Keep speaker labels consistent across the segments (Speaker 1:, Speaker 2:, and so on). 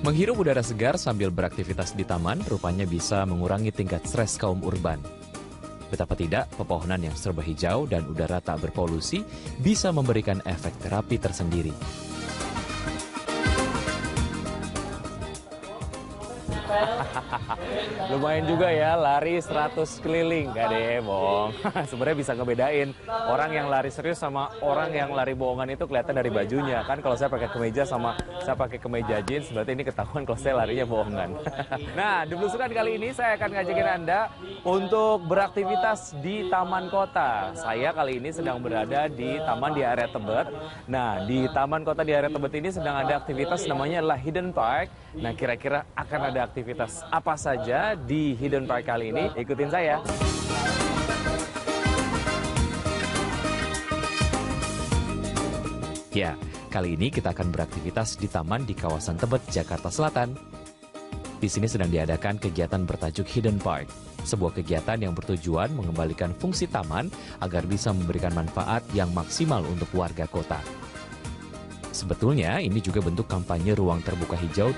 Speaker 1: Menghirup udara segar sambil beraktivitas di taman rupanya bisa mengurangi tingkat stres kaum urban. Betapa tidak, pepohonan yang serba hijau dan udara tak berpolusi bisa memberikan efek terapi tersendiri. Lumayan juga ya, lari 100 keliling. Gak deh, bohong. Sebenarnya bisa ngebedain orang yang lari serius sama orang yang lari bohongan itu kelihatan dari bajunya. Kan kalau saya pakai kemeja sama saya pakai kemeja jeans, berarti ini ketahuan kalau saya larinya bohongan. Nah, di Belusukan kali ini saya akan ngajakin Anda untuk beraktivitas di Taman Kota. Saya kali ini sedang berada di taman di area Tebet. Nah, di Taman Kota di area Tebet ini sedang ada aktivitas namanya adalah Hidden Park. Nah, kira-kira akan ada aktivitas apa saja di Hidden Park kali ini? Ikutin saya. Ya, kali ini kita akan beraktivitas di taman di kawasan Tebet, Jakarta Selatan. Di sini sedang diadakan kegiatan bertajuk Hidden Park, sebuah kegiatan yang bertujuan mengembalikan fungsi taman agar bisa memberikan manfaat yang maksimal untuk warga kota. Sebetulnya ini juga bentuk kampanye ruang terbuka hijau.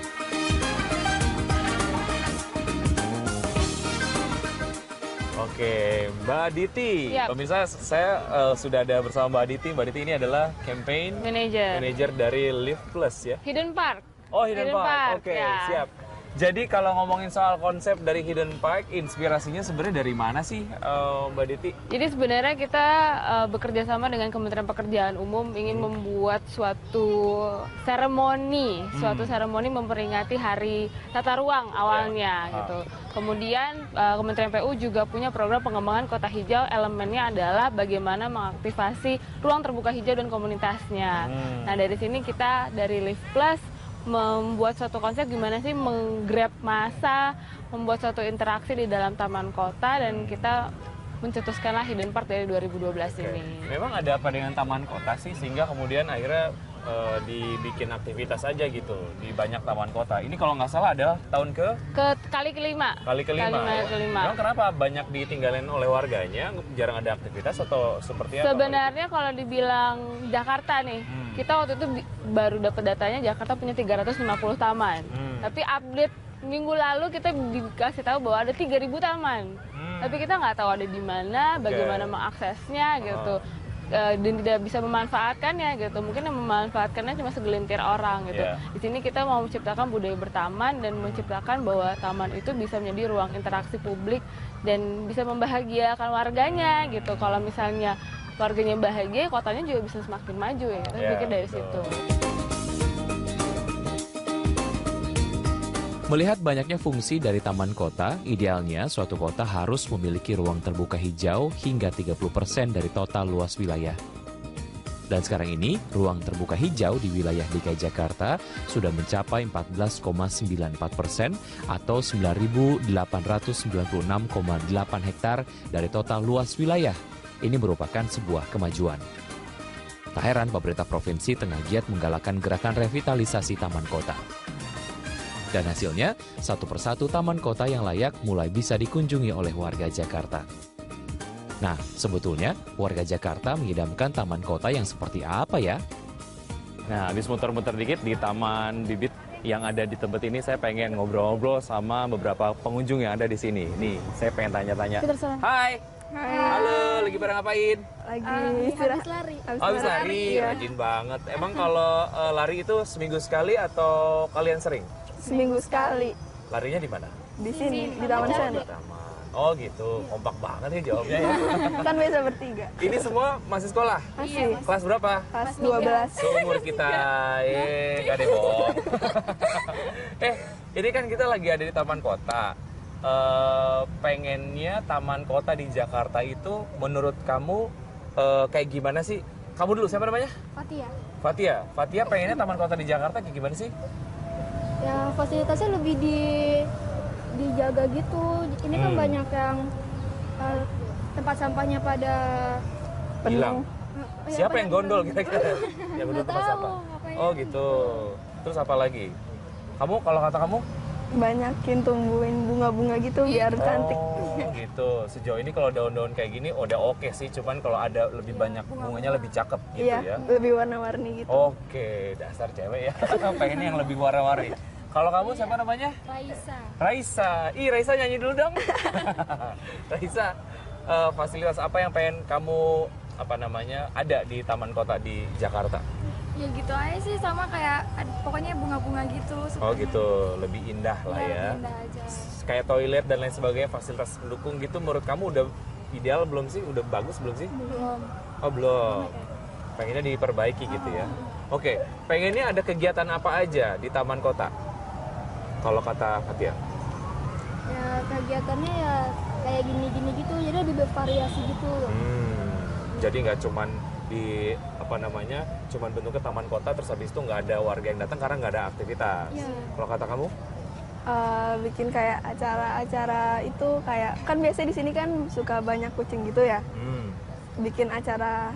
Speaker 1: Oke, Mbak Diti.
Speaker 2: Yap.
Speaker 1: Pemirsa, saya sudah ada bersama Mbak Diti. Mbak Diti ini adalah campaign manager dari Live Plus ya.
Speaker 2: Hidden Park.
Speaker 1: Oh, Hidden Park. Oke,
Speaker 2: ya.
Speaker 1: siap. Jadi kalau ngomongin soal konsep dari Hidden Park, inspirasinya sebenarnya dari mana sih, Mbak Diti?
Speaker 2: Jadi sebenarnya kita bekerja sama dengan Kementerian Pekerjaan Umum ingin membuat suatu seremoni memperingati Hari Tata Ruang awalnya gitu. Kemudian Kementerian PU juga punya program pengembangan kota hijau, elemennya adalah bagaimana mengaktifasi ruang terbuka hijau dan komunitasnya. Nah, dari sini kita dari Live Plus membuat suatu konsep gimana sih menggrab massa, membuat suatu interaksi di dalam taman kota, dan kita mencetuskanlah Hidden Park dari 2012 ini.
Speaker 1: Memang ada apa dengan taman kota sih sehingga kemudian akhirnya dibikin aktivitas aja gitu di banyak taman kota. Ini kalau nggak salah ada tahun
Speaker 2: kali kelima.
Speaker 1: Kali kelima. Memang kenapa banyak ditinggalin oleh warganya, jarang ada aktivitas atau seperti apa?
Speaker 2: Sebenarnya kalau dibilang Jakarta nih, kita waktu itu baru dapat datanya Jakarta punya 350 taman. Tapi update minggu lalu kita dikasih tahu bahwa ada 3.000 taman. Tapi kita nggak tahu ada di mana, bagaimana mengaksesnya gitu. Dan tidak bisa memanfaatkannya gitu. Mungkin yang memanfaatkannya cuma segelintir orang gitu. Di sini kita mau menciptakan budaya bertaman dan menciptakan bahwa taman itu bisa menjadi ruang interaksi publik dan bisa membahagiakan warganya gitu. Kalau misalnya warganya bahagia, kotanya juga bisa semakin maju ya. Kita pikir dari situ.
Speaker 1: Melihat banyaknya fungsi dari taman kota, idealnya suatu kota harus memiliki ruang terbuka hijau hingga 30% dari total luas wilayah. Dan sekarang ini, ruang terbuka hijau di wilayah DKI Jakarta sudah mencapai 14,94% atau 9.896,8 hektar dari total luas wilayah. Ini merupakan sebuah kemajuan. Tak heran pemerintah provinsi tengah giat menggalakkan gerakan revitalisasi taman kota. Dan hasilnya, satu persatu taman kota yang layak mulai bisa dikunjungi oleh warga Jakarta. Nah, sebetulnya warga Jakarta mengidamkan taman kota yang seperti apa ya? Nah, habis muter-muter dikit di Taman Bibit yang ada di Tebet ini, saya pengen ngobrol-ngobrol sama beberapa pengunjung yang ada di sini. Nih, saya pengen tanya-tanya. Hai!
Speaker 3: Hai.
Speaker 1: Halo, lagi pada ngapain?
Speaker 3: Lagi habis lari.
Speaker 1: Habis lari, rajin banget. Emang kalau lari itu seminggu sekali atau kalian sering?
Speaker 3: Seminggu sekali.
Speaker 1: Larinya di mana?
Speaker 3: Di sini, di Taman Seni.
Speaker 1: Oh gitu, kompak banget ya jawabnya ya.
Speaker 3: Kan biasa bertiga.
Speaker 1: Ini semua masih sekolah?
Speaker 3: Masih.
Speaker 1: Kelas berapa?
Speaker 3: Kelas 12.
Speaker 1: Seumur kita, gak ada bohong. Ini kan kita lagi ada di Taman Kota. Pengennya Taman Kota di Jakarta itu menurut kamu kayak gimana sih? Kamu dulu, siapa namanya?
Speaker 4: Fatia.
Speaker 1: Fatia pengennya Taman Kota di Jakarta kayak gimana sih?
Speaker 4: Ya fasilitasnya lebih dijaga gitu. Ini kan banyak yang tempat sampahnya pada
Speaker 1: hilang. Siapa yang gondol kira-kira? Yang gondol tempat sampah. Oh gitu. Terus apa lagi? Kamu kalau kata kamu?
Speaker 3: Banyakin tumbuhin bunga-bunga gitu biar cantik.
Speaker 1: Oh gitu. Sejauh ini kalau daun-daun kayak gini udah oke sih. Cuman kalau ada lebih banyak bunganya lebih cakep gitu ya.
Speaker 3: Lebih warna-warni gitu.
Speaker 1: Oke, dasar cewek ya. Pengennya yang lebih warna-warni. Kalau kamu siapa namanya?
Speaker 4: Raisa.
Speaker 1: Raisa. Ih, Raisa nyanyi dulu dong. Raisa, fasilitas apa yang pengen kamu ada di taman kota di Jakarta?
Speaker 4: Ya gitu aja sih, sama kayak pokoknya bunga-bunga gitu.
Speaker 1: Oh gitu, lebih indah lah ya.
Speaker 4: Indah aja.
Speaker 1: Kayak toilet dan lain sebagainya, fasilitas pendukung gitu menurut kamu udah ideal belum sih? Udah bagus belum sih?
Speaker 4: Belum.
Speaker 1: Oh belum. Pengennya diperbaiki gitu ya. Oke, pengennya ada kegiatan apa aja di taman kota? Kalau kata Fatia.
Speaker 4: Ya kegiatannya ya kayak gini-gini gitu, jadi lebih bervariasi gitu.
Speaker 1: Jadi nggak cuman di cuman bentuknya taman kota terus habis itu nggak ada warga yang datang karena nggak ada aktivitas.
Speaker 4: Iya.
Speaker 1: Kalau kata kamu?
Speaker 3: Bikin kayak acara-acara itu kayak kan biasanya di sini kan suka banyak kucing gitu ya. Bikin acara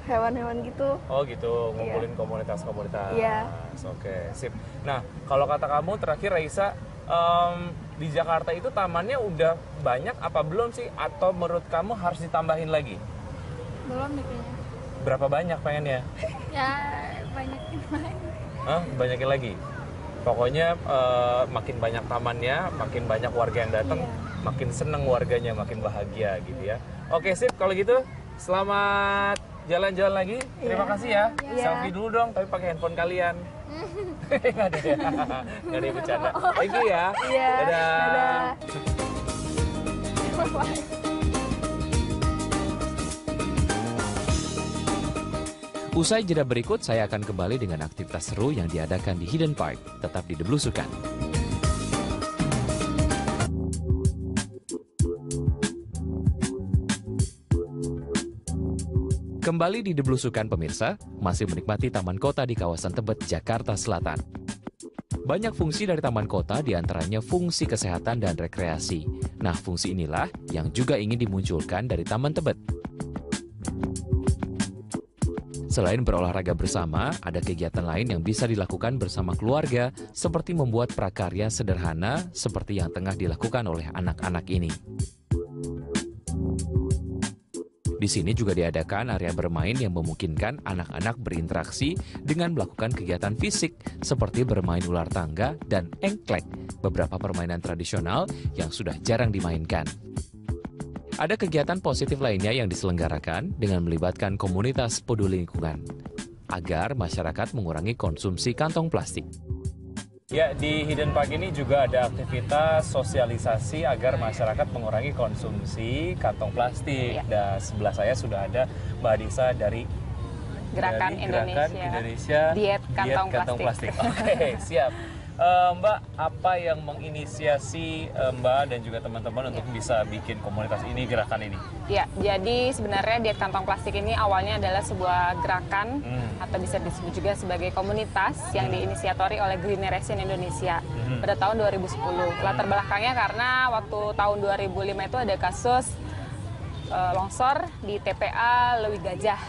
Speaker 3: hewan-hewan gitu.
Speaker 1: Oh gitu, ngumpulin komunitas-komunitas.
Speaker 3: Iya.
Speaker 1: Oke, sip. Nah, kalau kata kamu terakhir Raisa, di Jakarta itu tamannya udah banyak apa belum sih? Atau menurut kamu harus ditambahin lagi?
Speaker 4: Belum deh kayaknya.
Speaker 1: Berapa banyak pengennya?
Speaker 4: Ya banyakin lagi.
Speaker 1: Banyakin lagi? Pokoknya makin banyak tamannya, makin banyak warga yang datang, makin seneng warganya, makin bahagia gitu ya. Oke sip, kalau gitu selamat jalan-jalan lagi. Terima kasih ya. Selfie dulu dong, tapi pakai handphone kalian. Nggak ada ya? Nggak ada yang bercanda. Thank you ya.
Speaker 3: Iya.
Speaker 1: Dadah. Usai jeda berikut, saya akan kembali dengan aktivitas seru yang diadakan di Hidden Park. Tetap di The Blusukan. Kembali di The Blusukan pemirsa, masih menikmati Taman Kota di kawasan Tebet, Jakarta Selatan. Banyak fungsi dari Taman Kota, diantaranya fungsi kesehatan dan rekreasi. Nah, fungsi inilah yang juga ingin dimunculkan dari Taman Tebet. Selain berolahraga bersama, ada kegiatan lain yang bisa dilakukan bersama keluarga, seperti membuat prakarya sederhana seperti yang tengah dilakukan oleh anak-anak ini. Di sini juga diadakan area bermain yang memungkinkan anak-anak berinteraksi dengan melakukan kegiatan fisik seperti bermain ular tangga dan engklek, beberapa permainan tradisional yang sudah jarang dimainkan. Ada kegiatan positif lainnya yang diselenggarakan dengan melibatkan komunitas peduli lingkungan agar masyarakat mengurangi konsumsi kantong plastik. Ya, di Hidden Park ini juga ada aktivitas sosialisasi agar masyarakat mengurangi konsumsi kantong plastik. Dan sebelah saya sudah ada Mbak Adisa dari
Speaker 2: Gerakan Indonesia Diet Kantong Plastik.
Speaker 1: Oke, siap. Mbak, apa yang menginisiasi Mbak dan juga teman-teman untuk bisa bikin komunitas ini, gerakan ini?
Speaker 2: Ya, jadi sebenarnya diet kantong plastik ini awalnya adalah sebuah gerakan atau bisa disebut juga sebagai komunitas yang diinisiatori oleh Green Generation Indonesia pada tahun 2010. Latar belakangnya karena waktu tahun 2005 itu ada kasus longsor di TPA Lewi Gajah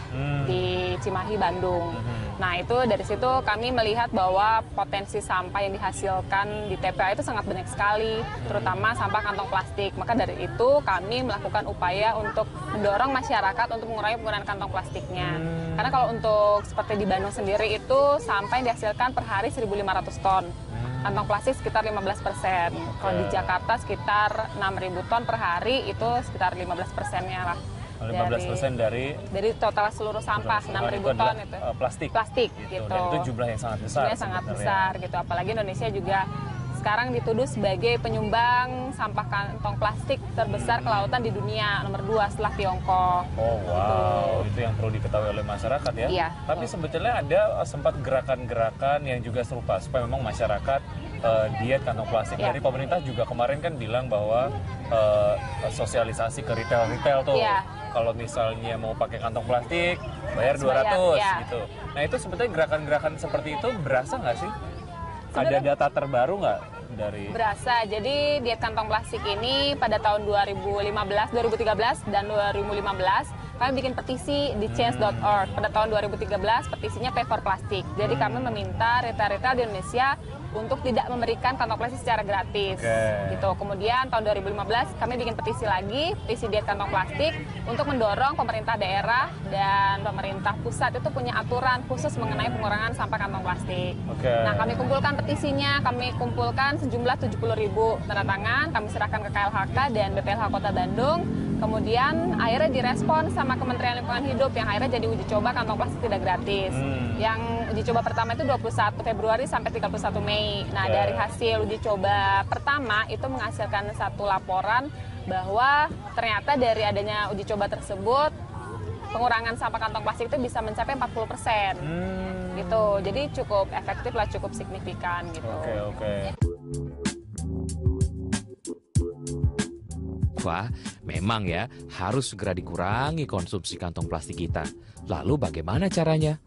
Speaker 2: di Cimahi, Bandung. Nah, itu dari situ kami melihat bahwa potensi sampah yang dihasilkan di TPA itu sangat banyak sekali, terutama sampah kantong plastik. Maka dari itu kami melakukan upaya untuk mendorong masyarakat untuk mengurangi penggunaan kantong plastiknya. Karena kalau untuk seperti di Bandung sendiri itu sampah yang dihasilkan per hari 1.500 ton. Kantong plastik sekitar 15%. Kalau di Jakarta sekitar 6.000 ton per hari, itu sekitar 15%-nya lah.
Speaker 1: 15% dari
Speaker 2: total seluruh sampah 6.000 ton itu plastik gitu.
Speaker 1: Dan itu jumlah yang sangat besar.
Speaker 2: Jumlahnya sangat besar gitu. Apalagi Indonesia juga sekarang dituduh sebagai penyumbang sampah kantong plastik terbesar ke lautan di dunia, nomor 2 setelah Tiongkok.
Speaker 1: Oh wow, itu yang perlu diketahui oleh masyarakat ya.
Speaker 2: Iya.
Speaker 1: Tapi sebetulnya ada sempat gerakan-gerakan yang juga serupa supaya memang masyarakat diet kantong plastik. Dari pemerintah juga kemarin kan bilang bahwa sosialisasi ke retail tuh. Kalau misalnya mau pakai kantong plastik, bayar 200 gitu. Nah itu sebetulnya gerakan-gerakan seperti itu berasa nggak sih? Ada data terbaru nggak dari?
Speaker 2: Berasa. Jadi diet kantong plastik ini pada tahun 2013 dan 2015 kami bikin petisi di change.org. Pada tahun 2013 petisinya Pay for Plastic. Jadi kami meminta retail-retail di Indonesia
Speaker 5: untuk tidak memberikan kantong plastik secara gratis. Gitu. Kemudian tahun 2015 kami bikin petisi lagi, petisi diet kantong plastik untuk mendorong pemerintah daerah dan pemerintah pusat itu punya aturan khusus mengenai pengurangan sampah kantong plastik. Nah, kami kumpulkan petisinya, kami kumpulkan sejumlah 70.000 tanda tangan, kami serahkan ke KLHK dan BPLH Kota Bandung. Kemudian akhirnya direspon sama Kementerian Lingkungan Hidup yang akhirnya jadi uji coba kantong plastik tidak gratis. Yang uji coba pertama itu 21 Februari sampai 31 Mei. Nah, dari hasil uji coba pertama itu menghasilkan satu laporan bahwa ternyata dari adanya uji coba tersebut pengurangan sampah kantong plastik itu bisa mencapai 40%. Gitu. Jadi cukup efektif lah, cukup signifikan gitu.
Speaker 1: Wah, memang ya harus segera dikurangi konsumsi kantong plastik kita. Lalu bagaimana caranya?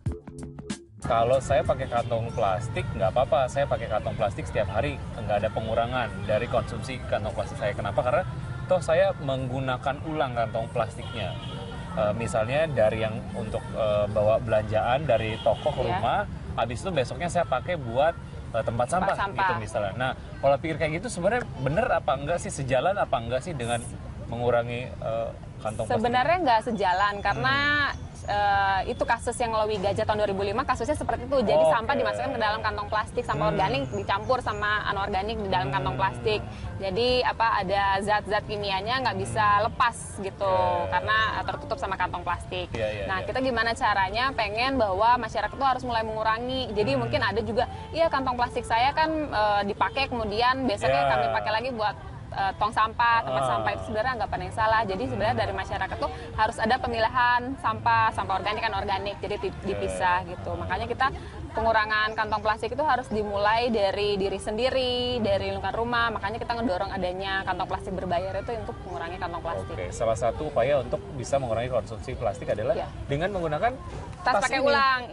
Speaker 6: Kalau saya pakai kantong plastik, nggak apa-apa. Saya pakai kantong plastik setiap hari, nggak ada pengurangan dari konsumsi kantong plastik saya. Kenapa? Karena toh saya menggunakan ulang kantong plastiknya. Misalnya dari yang untuk bawa belanjaan dari toko ke rumah, habis itu besoknya saya pakai buat tempat sampah gitu misalnya. Nah, kalau pikir kayak gitu sebenarnya bener apa enggak sih, sejalan apa enggak sih dengan mengurangi kantong plastik?
Speaker 5: Sebenarnya nggak sejalan karena itu kasus yang Lowi Gajah tahun 2005 kasusnya seperti itu. Jadi sampah dimasukkan ke dalam kantong plastik, sampah organik dicampur sama anorganik di dalam kantong plastik. Jadi ada zat-zat kimianya nggak bisa lepas gitu karena tertutup sama kantong plastik. Nah, kita gimana caranya pengen bahwa masyarakat itu harus mulai mengurangi. Jadi mungkin ada juga, iya kantong plastik saya kan dipakai kemudian besoknya kami pakai lagi buat tong sampah, tempat sampah itu sebenarnya nggak ada yang salah. Jadi sebenarnya dari masyarakat tuh harus ada pemilahan sampah organik, anorganik, jadi dipisah gitu. Makanya kita pengurangan kantong plastik itu harus dimulai dari diri sendiri, dari lingkungan rumah. Makanya kita ngedorong adanya kantong plastik berbayar itu untuk mengurangi kantong plastik.
Speaker 6: Salah satu upaya untuk bisa mengurangi konsumsi plastik adalah dengan menggunakan
Speaker 5: tas pakai ulang,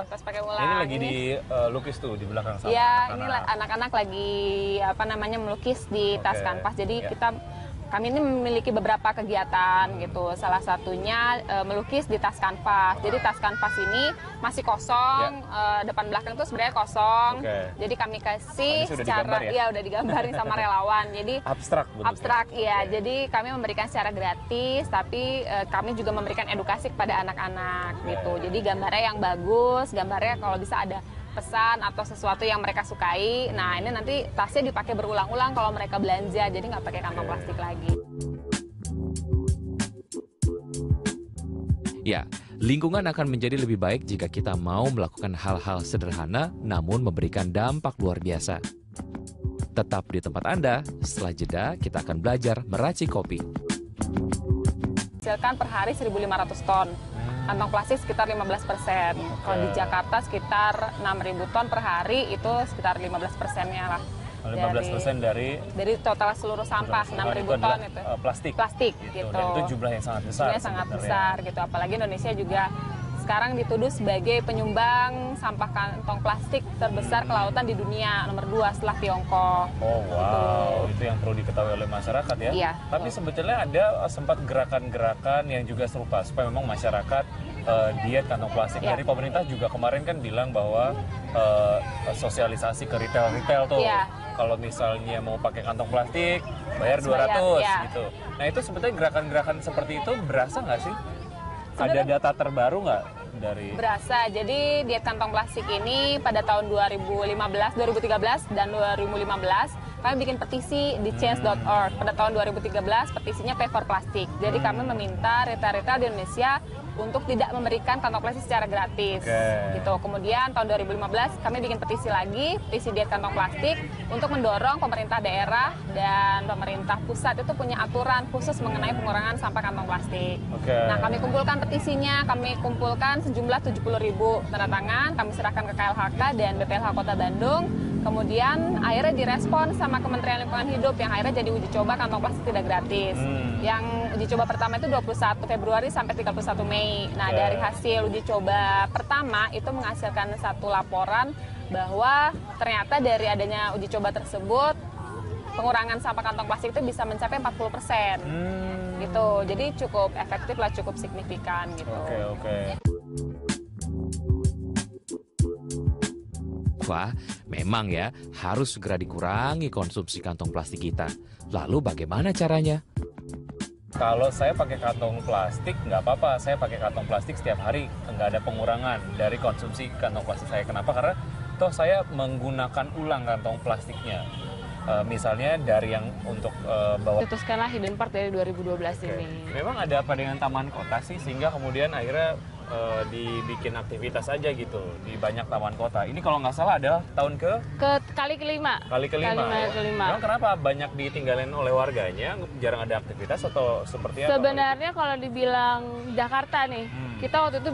Speaker 5: tas pakai ulang.
Speaker 6: Ini lagi dilukis tuh di belakang sama
Speaker 5: anak-anak. Ini anak-anak lagi melukis di tas kanvas. Jadi kami ini memiliki beberapa kegiatan gitu. Salah satunya melukis di tas kanvas. Jadi tas kanvas ini masih kosong, depan belakang tuh sebenarnya kosong. Jadi kami kasih secara udah digambarin sama relawan. Jadi abstrak Jadi kami memberikan secara gratis, tapi kami juga memberikan edukasi kepada anak-anak gitu. Jadi gambarnya yang bagus, gambarnya kalau bisa ada pesan atau sesuatu yang mereka sukai. Nah, ini nanti tasnya dipakai berulang-ulang kalau mereka belanja, jadi nggak pakai kantong plastik lagi.
Speaker 1: Ya, lingkungan akan menjadi lebih baik jika kita mau melakukan hal-hal sederhana namun memberikan dampak luar biasa. Tetap di tempat Anda, setelah jeda kita akan belajar meracik kopi.
Speaker 5: Hasilkan per hari 1.500 ton. Kantong plastik sekitar 15%. Kalau di Jakarta sekitar 6.000 ton per hari, itu sekitar 15%-nya lah.
Speaker 6: 15% dari
Speaker 5: total seluruh sampah, 6.000 ton itu. Plastik gitu.
Speaker 6: Dan itu jumlah yang sangat besar.
Speaker 5: Jumlahnya sangat besar gitu. Apalagi Indonesia juga sekarang dituduh sebagai penyumbang sampah kantong plastik terbesar ke lautan di dunia, nomor 2 setelah Tiongkok.
Speaker 6: Oh wow, itu yang perlu diketahui oleh masyarakat ya.
Speaker 5: Iya.
Speaker 6: Tapi sebetulnya ada sempat gerakan-gerakan yang juga serupa supaya memang masyarakat diet kantong plastik. Dari pemerintah juga kemarin kan bilang bahwa sosialisasi ke retail tuh. Kalau misalnya mau pakai kantong plastik bayar 200 gitu. Nah itu sebetulnya gerakan-gerakan seperti itu berasa nggak sih? Ada data terbaru nggak dari?
Speaker 5: Berasa. Jadi diet kantong plastik ini pada tahun 2013 dan 2015 kami bikin petisi di change.org. Pada tahun 2013 petisinya Pay for Plastic. Jadi kami meminta retail-retail di Indonesia untuk tidak memberikan kantong plastik secara gratis. Gitu. Kemudian tahun 2015 kami bikin petisi lagi, petisi diet kantong plastik untuk mendorong pemerintah daerah dan pemerintah pusat itu punya aturan khusus mengenai pengurangan sampah kantong plastik. Nah, kami kumpulkan petisinya, kami kumpulkan sejumlah 70.000 tanda tangan, kami serahkan ke KLHK dan BPLH Kota Bandung. Kemudian akhirnya direspon sama Kementerian Lingkungan Hidup yang akhirnya jadi uji coba kantong plastik tidak gratis. Yang uji coba pertama itu 21 Februari sampai 31 Mei. Nah, dari hasil uji coba pertama itu menghasilkan satu laporan bahwa ternyata dari adanya uji coba tersebut pengurangan sampah kantong plastik itu bisa mencapai 40%. Gitu. Jadi cukup efektif lah, cukup signifikan gitu.
Speaker 1: Wah, Memang ya, harus segera dikurangi konsumsi kantong plastik kita. Lalu bagaimana caranya?
Speaker 6: Kalau saya pakai kantong plastik, nggak apa-apa. Saya pakai kantong plastik setiap hari. Nggak ada pengurangan dari konsumsi kantong plastik saya. Kenapa? Karena toh saya menggunakan ulang kantong plastiknya. Misalnya dari yang untuk bawa...
Speaker 2: Cetuskanlah Hidden Park dari 2012 ini.
Speaker 6: Memang ada apa dengan taman kota sih, sehingga kemudian akhirnya dibikin aktivitas aja gitu di banyak taman kota. Ini kalau nggak salah ada tahun
Speaker 2: Kali kelima.
Speaker 6: Kali kelima.
Speaker 2: kelima.
Speaker 6: Memang kenapa banyak ditinggalin oleh warganya? Jarang ada aktivitas atau seperti apa?
Speaker 2: Sebenarnya kalau dibilang Jakarta nih, kita waktu itu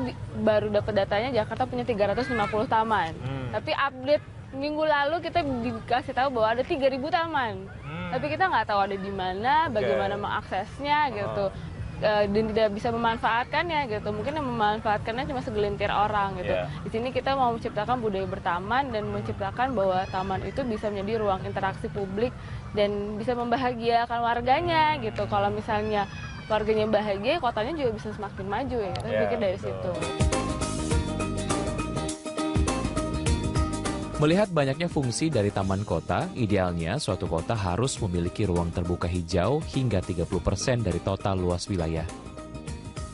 Speaker 2: baru dapat datanya Jakarta punya 350 taman. Tapi update minggu lalu kita dikasih tahu bahwa ada 3.000 taman. Tapi kita nggak tahu ada di mana, bagaimana mengaksesnya gitu. Dan tidak bisa memanfaatkannya gitu. Mungkin yang memanfaatkannya cuma segelintir orang gitu. Di sini kita mau menciptakan budaya bertaman dan menciptakan bahwa taman itu bisa menjadi ruang interaksi publik dan bisa membahagiakan warganya gitu. Kalau misalnya warganya bahagia, kotanya juga bisa semakin maju ya. Kita pikir dari situ.
Speaker 1: Melihat banyaknya fungsi dari taman kota, idealnya suatu kota harus memiliki ruang terbuka hijau hingga 30% dari total luas wilayah.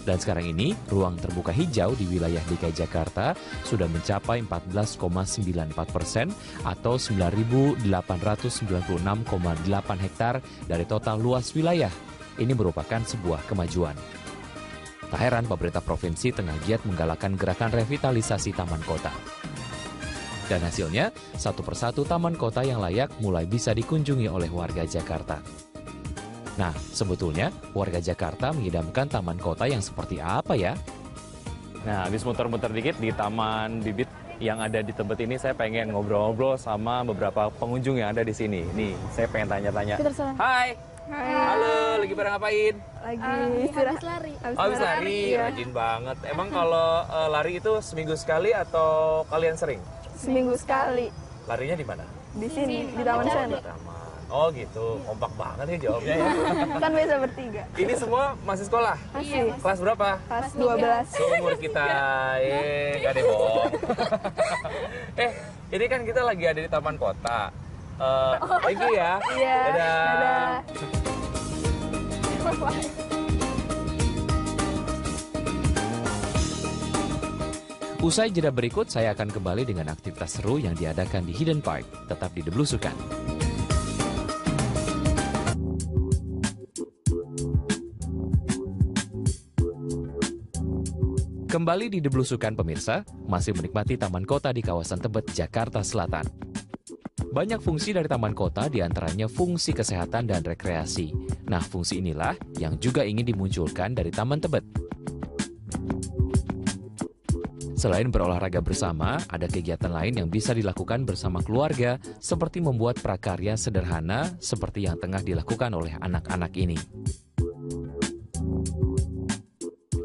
Speaker 1: Dan sekarang ini, ruang terbuka hijau di wilayah DKI Jakarta sudah mencapai 14,94% atau 9.896,8 hektar dari total luas wilayah. Ini merupakan sebuah kemajuan. Tak heran pemerintah provinsi tengah giat menggalakkan gerakan revitalisasi taman kota. Dan hasilnya, satu persatu taman kota yang layak mulai bisa dikunjungi oleh warga Jakarta. Nah, sebetulnya warga Jakarta mengidamkan taman kota yang seperti apa ya?
Speaker 6: Nah, habis muter-muter dikit di Taman Bibit yang ada di tempat ini, saya pengen ngobrol-ngobrol sama beberapa pengunjung yang ada di sini. Nih, saya pengen tanya-tanya. Hai. Halo, lagi pada ngapain?
Speaker 3: Lagi
Speaker 4: Habis lari.
Speaker 6: Habis lari,
Speaker 3: Iya.
Speaker 6: rajin banget. Emang kalau lari itu seminggu sekali atau kalian sering?
Speaker 3: Seminggu sekali.
Speaker 6: Larinya di mana?
Speaker 3: Di sini, di Taman Seni.
Speaker 6: Taman. Oh gitu, kompak banget ya jawabnya ya.
Speaker 3: Kan biasa bertiga.
Speaker 6: Ini semua masih sekolah?
Speaker 3: Masih.
Speaker 6: Kelas berapa?
Speaker 3: Kelas 12.
Speaker 6: Seumur kita, gak ada bohong. Ini kan kita lagi ada di Taman Kota. Thank you ya.
Speaker 3: Iya.
Speaker 6: Dadah.
Speaker 1: Usai jeda berikut, saya akan kembali dengan aktivitas seru yang diadakan di Hidden Park. Tetap di Deblusukan. Kembali di Deblusukan pemirsa, masih menikmati Taman Kota di kawasan Tebet, Jakarta Selatan. Banyak fungsi dari Taman Kota, diantaranya fungsi kesehatan dan rekreasi. Nah, fungsi inilah yang juga ingin dimunculkan dari Taman Tebet. Selain berolahraga bersama, ada kegiatan lain yang bisa dilakukan bersama keluarga, seperti membuat prakarya sederhana seperti yang tengah dilakukan oleh anak-anak ini.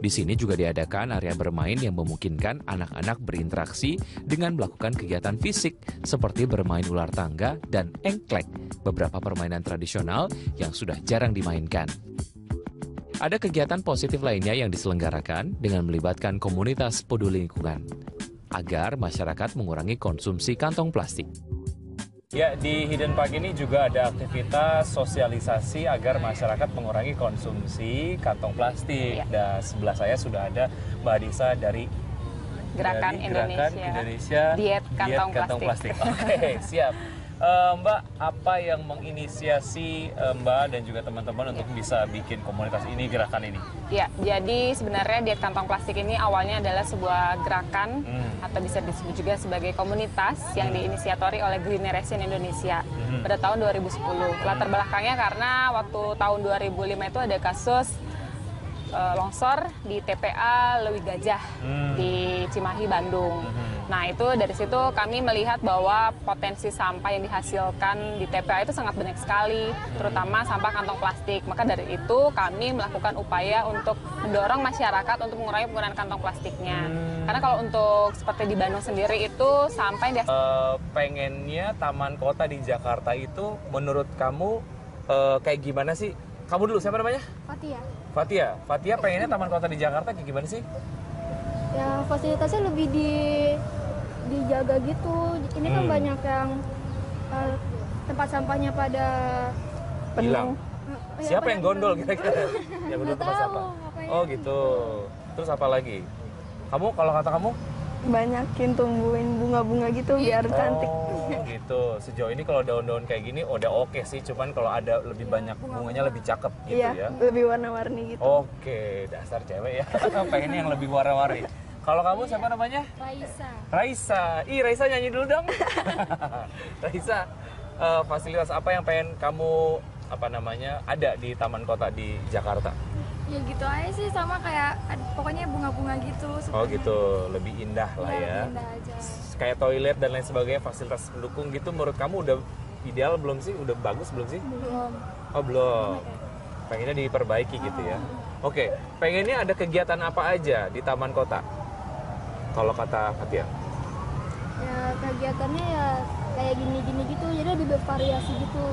Speaker 1: Di sini juga diadakan area bermain yang memungkinkan anak-anak berinteraksi dengan melakukan kegiatan fisik seperti bermain ular tangga dan engklek, beberapa permainan tradisional yang sudah jarang dimainkan. Ada kegiatan positif lainnya yang diselenggarakan dengan melibatkan komunitas peduli lingkungan agar masyarakat mengurangi konsumsi kantong plastik.
Speaker 6: Ya, di Hidden Park ini juga ada aktivitas sosialisasi agar masyarakat mengurangi konsumsi kantong plastik. Dan sebelah saya sudah ada Mbak Adisa dari
Speaker 5: Gerakan Indonesia Diet Kantong Plastik.
Speaker 6: Oke, siap. Mbak, apa yang menginisiasi Mbak dan juga teman-teman untuk bisa bikin komunitas ini, gerakan ini?
Speaker 5: Ya, jadi sebenarnya diet kantong plastik ini awalnya adalah sebuah gerakan atau bisa disebut juga sebagai komunitas yang diinisiatori oleh Green Generation Indonesia pada tahun 2010. Latar belakangnya karena waktu tahun 2005 itu ada kasus longsor di TPA Lewi Gajah di Cimahi, Bandung. Nah, itu dari situ kami melihat bahwa potensi sampah yang dihasilkan di TPA itu sangat banyak sekali, terutama sampah kantong plastik. Maka dari itu kami melakukan upaya untuk mendorong masyarakat untuk mengurangi penggunaan kantong plastiknya. Karena kalau untuk seperti di Bandung sendiri itu sampah yang
Speaker 6: pengennya taman kota di Jakarta itu menurut kamu kayak gimana sih? Kamu dulu, siapa namanya?
Speaker 4: Fatia.
Speaker 6: Fatia pengennya taman kota di Jakarta kayak gimana sih?
Speaker 4: Ya fasilitasnya lebih dijaga gitu. Ini kan banyak yang tempat sampahnya pada
Speaker 6: Hilang.
Speaker 4: ya,
Speaker 6: Siapa yang gondol kira-kira? Yang gondol tempat
Speaker 4: tahu,
Speaker 6: sampah.
Speaker 4: ngapain.
Speaker 6: Oh gitu. Terus apa lagi? Kamu kalau kata kamu?
Speaker 3: Banyakin tumbuhin bunga-bunga gitu biar cantik.
Speaker 6: Oh gitu. Sejauh ini kalau daun-daun kayak gini udah oke sih. Cuman kalau ada lebih banyak bunganya lebih cakep gitu
Speaker 3: Iya,
Speaker 6: ya.
Speaker 3: lebih warna-warni gitu.
Speaker 6: Oke, dasar cewek ya. Pengennya yang lebih warna-warni. Kalau kamu siapa namanya?
Speaker 4: Raisa.
Speaker 6: Raisa. Ih, Raisa nyanyi dulu dong. Raisa, fasilitas apa yang pengen kamu ada di taman kota di Jakarta?
Speaker 4: Ya gitu aja sih, sama kayak pokoknya bunga-bunga gitu.
Speaker 6: Oh gitu, lebih indah lah ya.
Speaker 4: Indah aja.
Speaker 6: Kayak toilet dan lain sebagainya, fasilitas pendukung gitu menurut kamu udah ideal belum sih? Udah bagus belum sih?
Speaker 4: Belum.
Speaker 6: Oh belum. Pengennya diperbaiki gitu ya. Oke, pengennya ada kegiatan apa aja di taman kota? Kalau kata Fatia.
Speaker 4: Ya kegiatannya ya kayak gini-gini gitu, jadi lebih bervariasi gitu.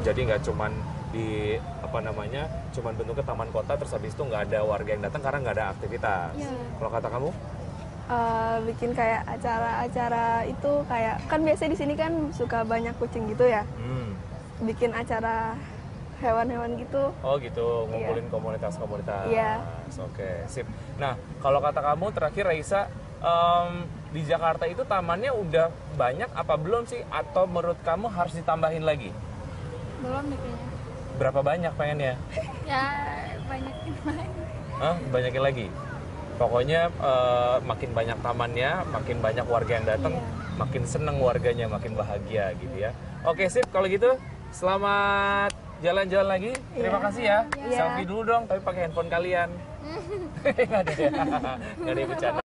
Speaker 6: Jadi nggak cuman di cuman bentuknya taman kota terus habis itu nggak ada warga yang datang karena nggak ada aktivitas.
Speaker 4: Iya.
Speaker 6: Kalau kata kamu?
Speaker 3: Bikin kayak acara-acara itu kayak kan biasanya di sini kan suka banyak kucing gitu ya. Bikin acara hewan-hewan gitu.
Speaker 6: Oh gitu, ngumpulin komunitas-komunitas.
Speaker 3: Iya.
Speaker 6: Oke, sip. Nah, kalau kata kamu terakhir Raisa, di Jakarta itu tamannya udah banyak apa belum sih? Atau menurut kamu harus ditambahin lagi?
Speaker 4: Belum nih kayaknya.
Speaker 6: Berapa banyak pengennya?
Speaker 4: Ya banyakin lagi.
Speaker 6: Banyakin lagi? Pokoknya makin banyak tamannya, makin banyak warga yang datang, makin seneng warganya, makin bahagia gitu ya. Oke sip, kalau gitu selamat jalan-jalan lagi. Terima kasih ya.
Speaker 3: Iya.
Speaker 6: Selfie dulu dong, tapi pakai handphone kalian. Nggak ada ya? Nggak ada yang bercanda.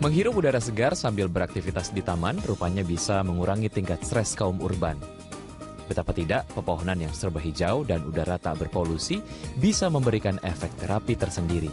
Speaker 1: Menghirup udara segar sambil beraktivitas di taman rupanya bisa mengurangi tingkat stres kaum urban. Betapa tidak, pepohonan yang serba hijau dan udara tak berpolusi bisa memberikan efek terapi tersendiri.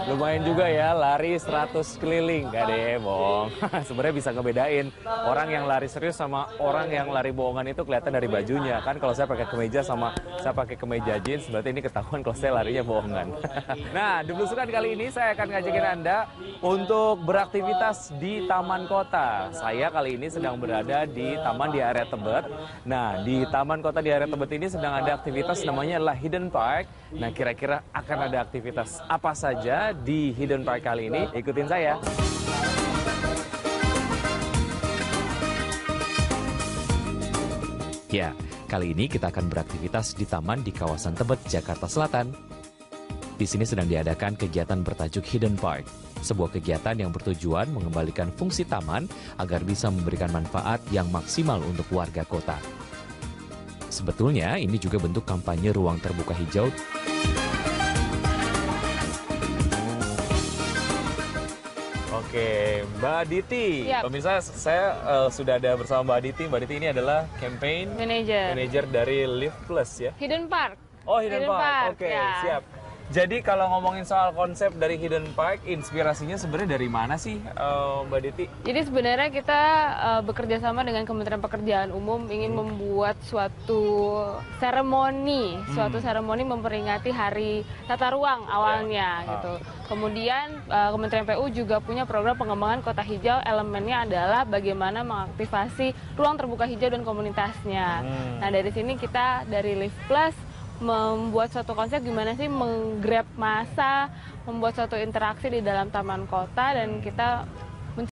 Speaker 1: Lumayan juga ya, lari 100 keliling. Gak deh, bohong. Sebenarnya bisa ngebedain orang yang lari serius sama orang yang lari bohongan itu kelihatan dari bajunya. Kan kalau saya pakai kemeja sama saya pakai kemeja jeans, berarti ini ketahuan kalau saya larinya bohongan. Nah, di Belusukan kali ini saya akan ngajakin Anda untuk beraktivitas di Taman Kota. Saya kali ini sedang berada di taman di area Tebet. Nah, di Taman Kota di area Tebet ini sedang ada aktivitas namanya adalah Hidden Park. Nah, kira-kira akan ada aktivitas apa saja di Hidden Park kali ini? Ikutin saya. Ya, kali ini kita akan beraktivitas di taman di kawasan Tebet, Jakarta Selatan. Di sini sedang diadakan kegiatan bertajuk Hidden Park, sebuah kegiatan yang bertujuan mengembalikan fungsi taman agar bisa memberikan manfaat yang maksimal untuk warga kota. Sebetulnya ini juga bentuk kampanye ruang terbuka hijau.
Speaker 6: Oke, Mbak Diti.
Speaker 2: Yap.
Speaker 6: Pemirsa, saya sudah ada bersama Mbak Diti. Mbak Diti ini adalah campaign manager dari Live Plus ya.
Speaker 2: Hidden Park.
Speaker 6: Oh, Hidden Park.
Speaker 2: Park,
Speaker 6: Oke,
Speaker 2: ya.
Speaker 6: siap. Jadi kalau ngomongin soal konsep dari Hidden Park, inspirasinya sebenarnya dari mana sih, Mbak Diti?
Speaker 2: Jadi sebenarnya kita bekerja sama dengan Kementerian Pekerjaan Umum ingin membuat suatu seremoni memperingati Hari Tata Ruang awalnya gitu. Kemudian Kementerian PU juga punya program pengembangan kota hijau, elemennya adalah bagaimana mengaktifasi ruang terbuka hijau dan komunitasnya. Nah, dari sini kita dari Live Plus membuat suatu konsep gimana sih menggrab massa, membuat suatu interaksi di dalam taman kota, dan kita